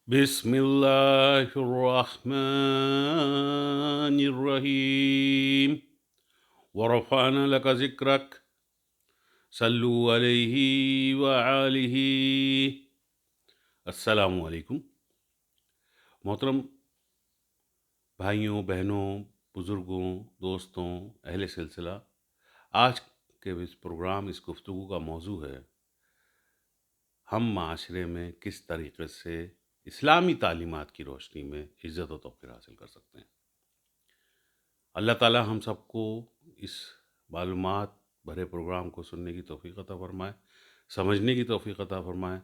بسم اللہ الرحمن الرحیم ورفعنا لك ذکرک صلو علیہ وآلہ۔ السلام علیکم محترم بھائیوں، بہنوں، بزرگوں، دوستوں، اہل سلسلہ، آج کے اس پروگرام، اس گفتگو کا موضوع ہے ہم معاشرے میں کس طریقے سے اسلامی تعلیمات کی روشنی میں عزت و توقیر حاصل کر سکتے ہیں۔ اللہ تعالی ہم سب کو اس معلومات بھرے پروگرام کو سننے کی توفیق عطا فرمائے، سمجھنے کی توفیق عطا فرمائے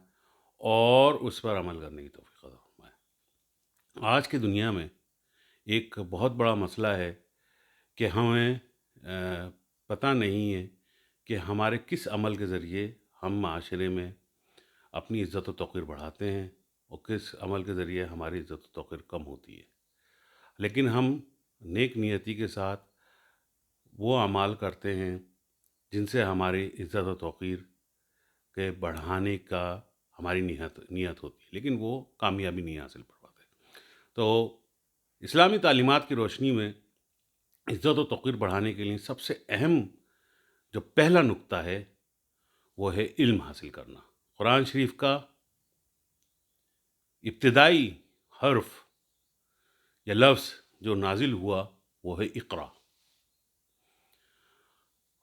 اور اس پر عمل کرنے کی توفیق عطا فرمائے۔ آج کی دنیا میں ایک بہت بڑا مسئلہ ہے کہ ہمیں پتہ نہیں ہے کہ ہمارے کس عمل کے ذریعے ہم معاشرے میں اپنی عزت و توقیر بڑھاتے ہیں اور کس عمل کے ذریعے ہماری عزت و توقیر کم ہوتی ہے۔ لیکن ہم نیک نیتی کے ساتھ وہ اعمال کرتے ہیں جن سے ہماری عزت و توقیر کے بڑھانے کا ہماری نیت ہوتی ہے، لیکن وہ کامیابی نہیں حاصل کر پاتے۔ تو اسلامی تعلیمات کی روشنی میں عزت و توقیر بڑھانے کے لیے سب سے اہم جو پہلا نقطہ ہے وہ ہے علم حاصل کرنا۔ قرآن شریف کا ابتدائی حرف یا لفظ جو نازل ہوا وہ ہے اقرا،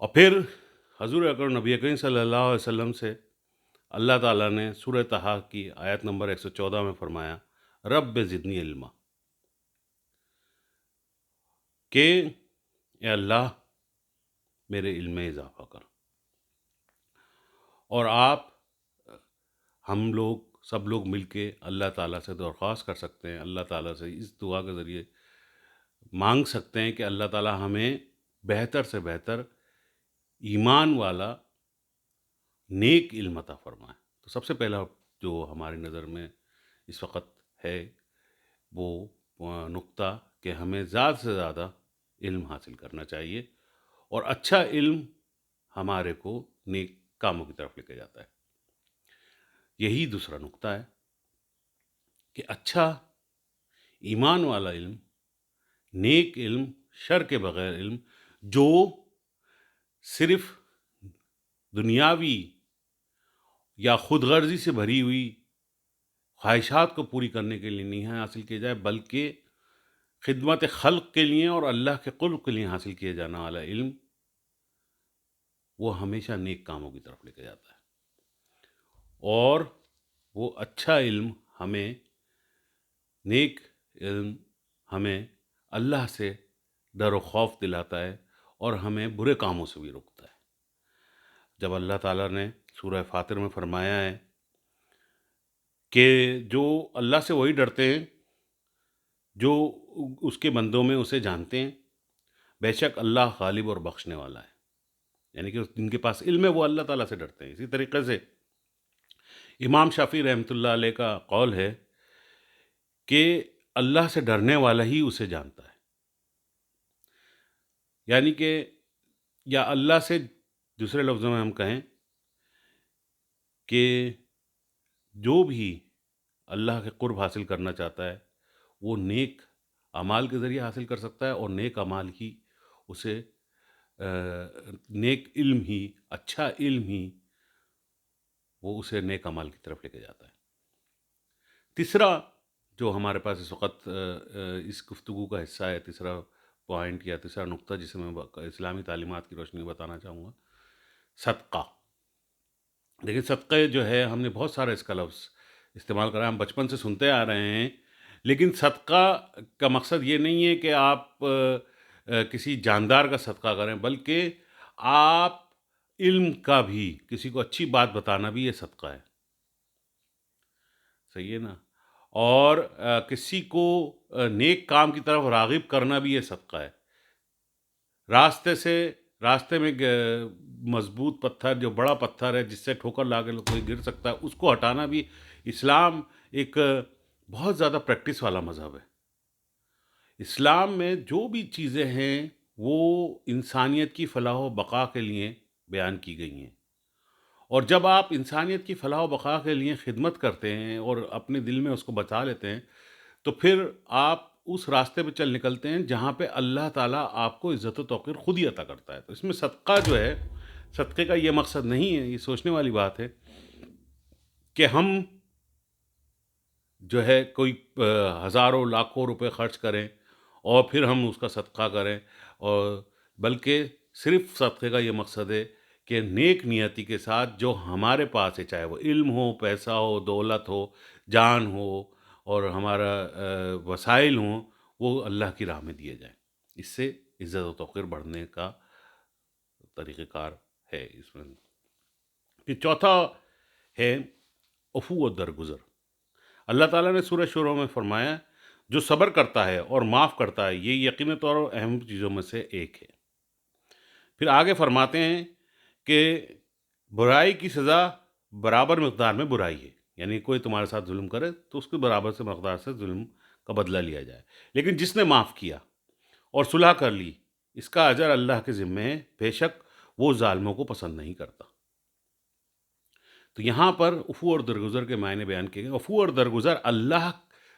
اور پھر حضور اکرم نبی کریم صلی اللہ علیہ وسلم سے اللہ تعالیٰ نے سورہ طٰہٰ کی آیت نمبر 114 میں فرمایا رب زدنی علما، کہ اے اللہ میرے علم میں اضافہ کر۔ اور ہم لوگ سب لوگ مل کے اللہ تعالیٰ سے درخواست کر سکتے ہیں، اللہ تعالیٰ سے اس دعا کے ذریعے مانگ سکتے ہیں کہ اللہ تعالیٰ ہمیں بہتر سے بہتر ایمان والا نیک علم عطا فرمائے۔ تو سب سے پہلا جو ہماری نظر میں اس وقت ہے وہ نقطہ کہ ہمیں زیادہ سے زیادہ علم حاصل کرنا چاہیے، اور اچھا علم ہمارے کو نیک کاموں کی طرف لے کے جاتا ہے۔ یہی دوسرا نقطہ ہے کہ اچھا ایمان والا علم، نیک علم، شر کے بغیر علم، جو صرف دنیاوی یا خود غرضی سے بھری ہوئی خواہشات کو پوری کرنے کے لیے نہیں حاصل کیا جائے، بلکہ خدمت خلق کے لیے اور اللہ کے قرب کے لیے حاصل کیا جانے والا علم، وہ ہمیشہ نیک کاموں کی طرف لے کے جاتا ہے۔ اور وہ اچھا علم ہمیں، نیک علم ہمیں اللہ سے ڈر و خوف دلاتا ہے اور ہمیں برے کاموں سے بھی روکتا ہے۔ جب اللہ تعالیٰ نے سورہ فاطر میں فرمایا ہے کہ جو اللہ سے وہی ڈرتے ہیں جو اس کے بندوں میں اسے جانتے ہیں، بے شک اللہ غالب اور بخشنے والا ہے، یعنی کہ جن کے پاس علم ہے وہ اللہ تعالیٰ سے ڈرتے ہیں۔ اسی طریقے سے امام شافعی رحمۃ اللہ علیہ کا قول ہے کہ اللہ سے ڈرنے والا ہی اسے جانتا ہے، یعنی کہ یا اللہ سے، دوسرے لفظوں میں ہم کہیں کہ جو بھی اللہ کے قرب حاصل کرنا چاہتا ہے وہ نیک اعمال کے ذریعے حاصل کر سکتا ہے، اور نیک اعمال ہی اسے نیک علم ہی، اچھا علم ہی وہ اسے نیک اعمال کی طرف لے کے جاتا ہے۔ تیسرا جو ہمارے پاس اس وقت اس گفتگو کا حصہ ہے، تیسرا پوائنٹ یا تیسرا نقطہ جسے میں اسلامی تعلیمات کی روشنی میں بتانا چاہوں گا، صدقہ۔ لیکن صدقے جو ہے ہم نے بہت سارا اس کا لفظ استعمال کرا ہے، ہم بچپن سے سنتے آ رہے ہیں، لیکن صدقہ کا مقصد یہ نہیں ہے کہ آپ کسی جاندار کا صدقہ کریں، بلکہ آپ علم کا بھی، کسی کو اچھی بات بتانا بھی یہ صدقہ ہے، صحیح ہے نا؟ اور کسی کو نیک کام کی طرف راغب کرنا بھی یہ صدقہ ہے۔ راستے میں مضبوط پتھر، جو بڑا پتھر ہے جس سے ٹھوکر لا کے کوئی گر سکتا ہے، اس کو ہٹانا بھی، اسلام ایک بہت زیادہ پریکٹس والا مذہب ہے۔ اسلام میں جو بھی چیزیں ہیں وہ انسانیت کی فلاح و بقا کے لیے بیان کی گئی ہیں، اور جب آپ انسانیت کی فلاح و بقا کے لیے خدمت کرتے ہیں اور اپنے دل میں اس کو بچا لیتے ہیں، تو پھر آپ اس راستے پہ چل نکلتے ہیں جہاں پہ اللہ تعالیٰ آپ کو عزت و توقیر خود ہی عطا کرتا ہے۔ تو اس میں صدقہ جو ہے، صدقے کا یہ مقصد نہیں ہے، یہ سوچنے والی بات ہے کہ ہم جو ہے کوئی ہزاروں لاکھوں روپے خرچ کریں اور پھر ہم اس کا صدقہ کریں، اور بلکہ صرف صدقے کا یہ مقصد ہے کہ نیک نیتی کے ساتھ جو ہمارے پاس ہے، چاہے وہ علم ہو، پیسہ ہو، دولت ہو، جان ہو، اور ہمارا وسائل ہوں، وہ اللہ کی راہ میں دیے جائیں۔ اس سے عزت و توقیر بڑھنے کا طریقہ کار ہے اس میں۔ پھر چوتھا ہے عفو و درگزر۔ اللہ تعالیٰ نے سورہ شورى میں فرمایا، جو صبر کرتا ہے اور معاف کرتا ہے، یہ یقینی طور اور اہم چیزوں میں سے ایک ہے۔ پھر آگے فرماتے ہیں کہ برائی کی سزا برابر مقدار میں برائی ہے، یعنی کوئی تمہارے ساتھ ظلم کرے تو اس کے برابر سے مقدار سے ظلم کا بدلہ لیا جائے، لیکن جس نے معاف کیا اور صلح کر لی، اس کا اجر اللہ کے ذمہ ہے، بے شک وہ ظالموں کو پسند نہیں کرتا۔ تو یہاں پر عفو اور درگزر کے معنی بیان کیے گئے۔ عفو اور درگزر اللہ،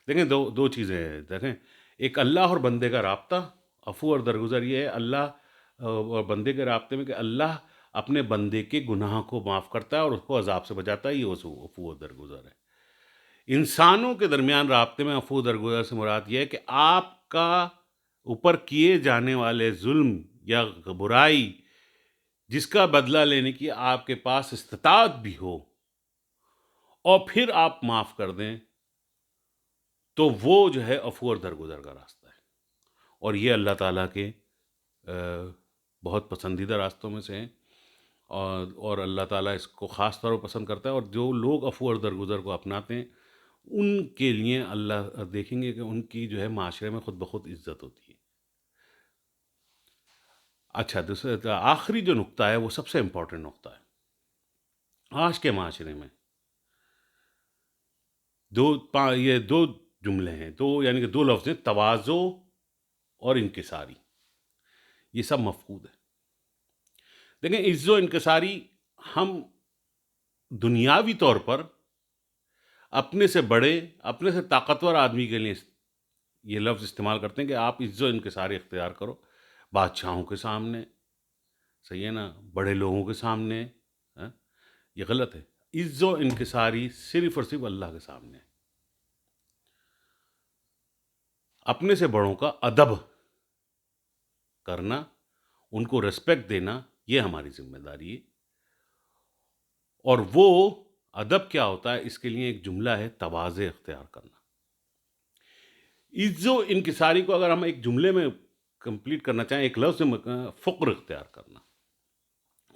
دیکھیں دو چیزیں ہیں، دیکھیں ایک اللہ اور بندے کا رابطہ، عفو اور درگزر یہ ہے اللہ اور بندے کے رابطے میں کہ اللہ اپنے بندے کے گناہ کو معاف کرتا ہے اور اس کو عذاب سے بچاتا ہے، یہ عفو اور درگزر ہے۔ انسانوں کے درمیان رابطے میں عفو و درگزر سے مراد یہ ہے کہ آپ کا اوپر کیے جانے والے ظلم یا برائی جس کا بدلہ لینے کی آپ کے پاس استطاعت بھی ہو اور پھر آپ معاف کر دیں، تو وہ جو ہے عفو اور درگزر کا راستہ ہے، اور یہ اللہ تعالیٰ کے بہت پسندیدہ راستوں میں سے ہیں، اور اللہ تعالیٰ اس کو خاص طور پر پسند کرتا ہے، اور جو لوگ عفو اور درگزر کو اپناتے ہیں ان کے لیے اللہ دیکھیں گے کہ ان کی جو ہے معاشرے میں خود بخود عزت ہوتی ہے۔ اچھا، دوسرا آخری جو نقطہ ہے وہ سب سے امپورٹنٹ نقطہ ہے آج کے معاشرے میں۔ یہ دو جملے ہیں، یعنی کہ دو لفظ ہیں، تواضع اور انکساری، یہ سب مفقود ہے۔ دیکھیں عز و انکساری ہم دنیاوی طور پر اپنے سے بڑے، اپنے سے طاقتور آدمی کے لیے یہ لفظ استعمال کرتے ہیں کہ آپ عز و انکساری اختیار کرو، بادشاہوں کے سامنے، صحیح ہے نا، بڑے لوگوں کے سامنے، ہاں؟ یہ غلط ہے۔ عز و انکساری صرف اور صرف اللہ کے سامنے ہے۔ اپنے سے بڑوں کا ادب کرنا، ان کو ریسپیکٹ دینا، یہ ہماری ذمہ داری ہے۔ اور وہ ادب کیا ہوتا ہے، اس کے لیے ایک جملہ ہے، تواضع اختیار کرنا۔ عز و انکساری کو اگر ہم ایک جملے میں کمپلیٹ کرنا چاہیں، ایک لفظ میں، فقر اختیار کرنا،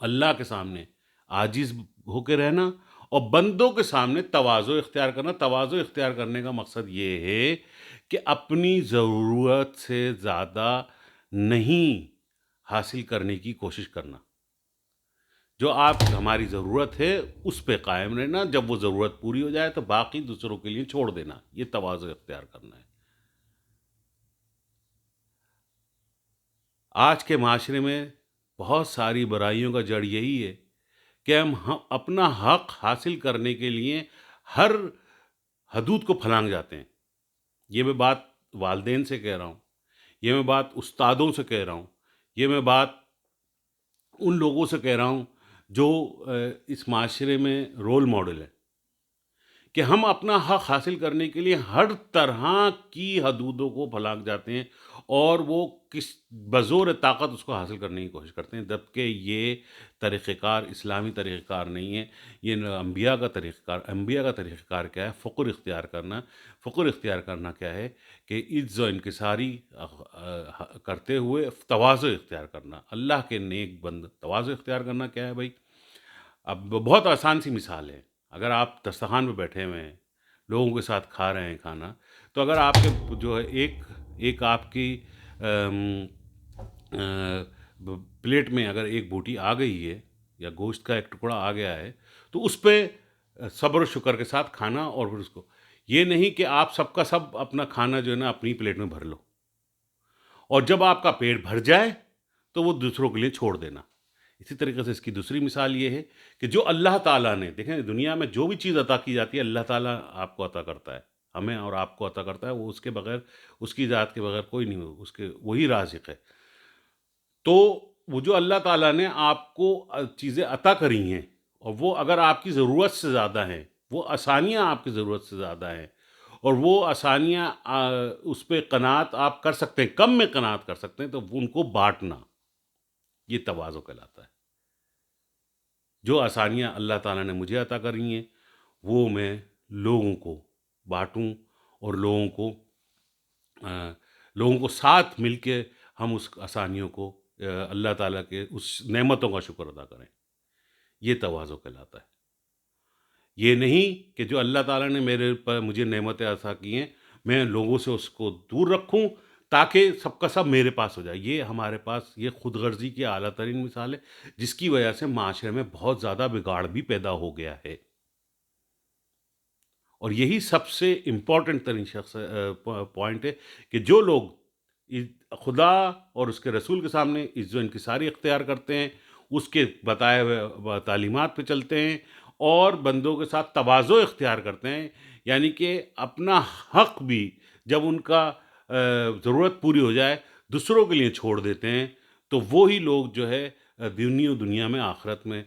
اللہ کے سامنے عاجز ہو کے رہنا اور بندوں کے سامنے تواضع اختیار کرنا۔ تواضع اختیار کرنے کا مقصد یہ ہے کہ اپنی ضرورت سے زیادہ نہیں حاصل کرنے کی کوشش کرنا، جو آپ ہماری ضرورت ہے اس پہ قائم رہنا، جب وہ ضرورت پوری ہو جائے تو باقی دوسروں کے لیے چھوڑ دینا، یہ تواضع اختیار کرنا ہے۔ آج کے معاشرے میں بہت ساری برائیوں کا جڑ یہی ہے کہ ہم اپنا حق حاصل کرنے کے لیے ہر حدود کو پھلانگ جاتے ہیں۔ یہ میں بات والدین سے کہہ رہا ہوں، یہ میں بات استادوں سے کہہ رہا ہوں، یہ میں بات ان لوگوں سے کہہ رہا ہوں جو اس معاشرے میں رول ماڈل ہے، کہ ہم اپنا حق حاصل کرنے کے لیے ہر طرح کی حدودوں کو پھلانگ جاتے ہیں اور وہ بزور طاقت اس کو حاصل کرنے کی کوشش کرتے ہیں، جبکہ یہ طریقہ کار اسلامی طریقہ کار نہیں ہے، یہ انبیاء کا طریقہ کار۔ انبیاء کا طریقہ کار کیا ہے؟ فقر اختیار کرنا۔ فقر اختیار کرنا کیا ہے؟ کہ عز و انکساری کرتے ہوئے تواضع اختیار کرنا۔ اللہ کے نیک بند تواضع اختیار کرنا کیا ہے بھائی؟ اب بہت آسان سی مثال ہے، اگر آپ دسترخوان پہ بیٹھے ہوئے ہیں، لوگوں کے ساتھ کھا رہے ہیں کھانا، تو اگر آپ کے جو ہے ایک آپ کی پلیٹ میں اگر ایک بوٹی آ گئی ہے یا گوشت کا ایک ٹکڑا آ گیا ہے، تو اس پہ صبر و شکر کے ساتھ کھانا، اور پھر اس کو یہ نہیں کہ آپ سب کا سب اپنا کھانا جو ہے نا اپنی پلیٹ میں بھر لو، اور جب آپ کا پیٹ بھر جائے تو وہ دوسروں کے لیے چھوڑ دینا۔ اسی طریقے سے اس کی دوسری مثال یہ ہے کہ جو اللہ تعالیٰ نے، دیکھیں دنیا میں جو بھی چیز عطا کی جاتی ہے اللہ تعالیٰ آپ کو عطا کرتا ہے، ہمیں اور آپ کو عطا کرتا ہے، وہ اس کے بغیر، اس کی ذات کے بغیر کوئی نہیں، اس کے وہی رازق ہے۔ تو وہ جو اللہ تعالیٰ نے آپ کو چیزیں عطا کری ہیں، اور وہ اگر آپ کی ضرورت سے زیادہ ہیں، وہ آسانیاں آپ کی ضرورت سے زیادہ ہیں، اور وہ آسانیاں اس پہ قناعت آپ کر سکتے ہیں، کم میں قناعت کر سکتے ہیں، تو ان کو بانٹنا، یہ تواضع کہلاتا ہے۔ جو آسانیاں اللہ تعالیٰ نے مجھے عطا کری ہیں وہ میں لوگوں کو بانٹوں، اور آ، لوگوں کو ساتھ مل کے ہم اس آسانیوں کو، اللہ تعالیٰ کے اس نعمتوں کا شکر ادا کریں، یہ تواضع کہلاتا ہے۔ یہ نہیں کہ جو اللہ تعالیٰ نے میرے پر مجھے نعمتیں عطا کی ہیں میں لوگوں سے اس کو دور رکھوں تاکہ سب کا سب میرے پاس ہو جائے۔ یہ ہمارے پاس یہ خود غرضی کی اعلیٰ ترین مثال ہے، جس کی وجہ سے معاشرے میں بہت زیادہ بگاڑ بھی پیدا ہو گیا ہے، اور یہی سب سے امپورٹنٹ ترین پوائنٹ ہے کہ جو لوگ خدا اور اس کے رسول کے سامنے عزت و انکساری اختیار کرتے ہیں، اس کے بتائے ہوئے تعلیمات پہ چلتے ہیں، اور بندوں کے ساتھ تواضع اختیار کرتے ہیں، یعنی کہ اپنا حق بھی جب ان کا ضرورت پوری ہو جائے دوسروں کے لیے چھوڑ دیتے ہیں، تو وہی لوگ جو ہے دنیا میں آخرت میں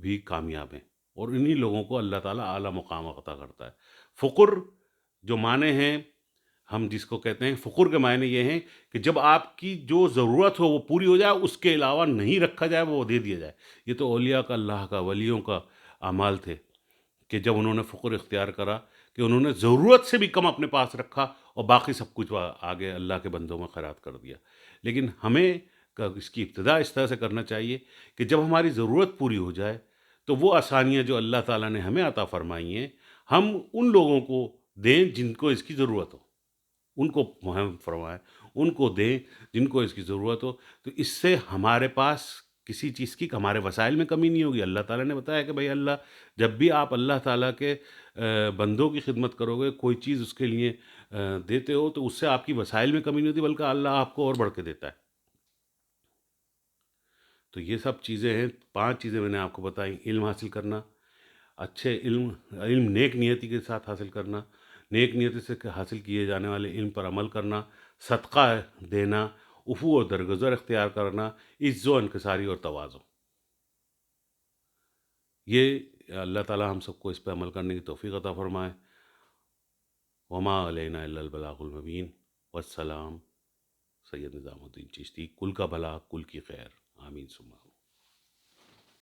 بھی کامیاب ہیں، اور انہی لوگوں کو اللہ تعالیٰ اعلیٰ مقام عطا کرتا ہے۔ فقر جو معنی ہیں، ہم جس کو کہتے ہیں فقر کے معنی یہ ہیں کہ جب آپ کی جو ضرورت ہو وہ پوری ہو جائے، اس کے علاوہ نہیں رکھا جائے، وہ دے دیا جائے۔ یہ تو اولیاء کا، اللہ کا، ولیوں کا اعمال تھے کہ جب انہوں نے فقر اختیار کرا کہ انہوں نے ضرورت سے بھی کم اپنے پاس رکھا اور باقی سب کچھ آگے اللہ کے بندوں میں خیرات کر دیا۔ لیکن ہمیں اس کی ابتدا اس طرح سے کرنا چاہیے کہ جب ہماری ضرورت پوری ہو جائے تو وہ آسانیاں جو اللہ تعالیٰ نے ہمیں عطا فرمائی ہیں، ہم ان لوگوں کو دیں جن کو اس کی ضرورت ہو، ان کو مہم فرمائیں، ان کو دیں جن کو اس کی ضرورت ہو، تو اس سے ہمارے پاس کسی چیز کی، ہمارے وسائل میں کمی نہیں ہوگی۔ اللہ تعالیٰ نے بتایا کہ بھائی اللہ، جب بھی آپ اللہ تعالیٰ کے بندوں کی خدمت کرو گے، کوئی چیز اس کے لیے دیتے ہو، تو اس سے آپ کی وسائل میں کمی نہیں ہوتی، بلکہ اللہ آپ کو اور بڑھ کے دیتا ہے۔ تو یہ سب چیزیں ہیں، 5 چیزیں میں نے آپ کو بتائیں: علم حاصل کرنا، اچھے علم نیک نیتی کے ساتھ حاصل کرنا، نیک نیتی سے حاصل کیے جانے والے علم پر عمل کرنا، صدقہ دینا، عفو و درگزر اختیار کرنا، عزت و انکساری اور تواضع۔ یہ اللہ تعالیٰ ہم سب کو اس پہ عمل کرنے کی توفیق عطا فرمائے۔ وما علینا الا البلاغ المبین۔ والسلام، سید نظام الدین چشتی۔ کل کا بھلا، کل کی خیر، آمین ثم آمین۔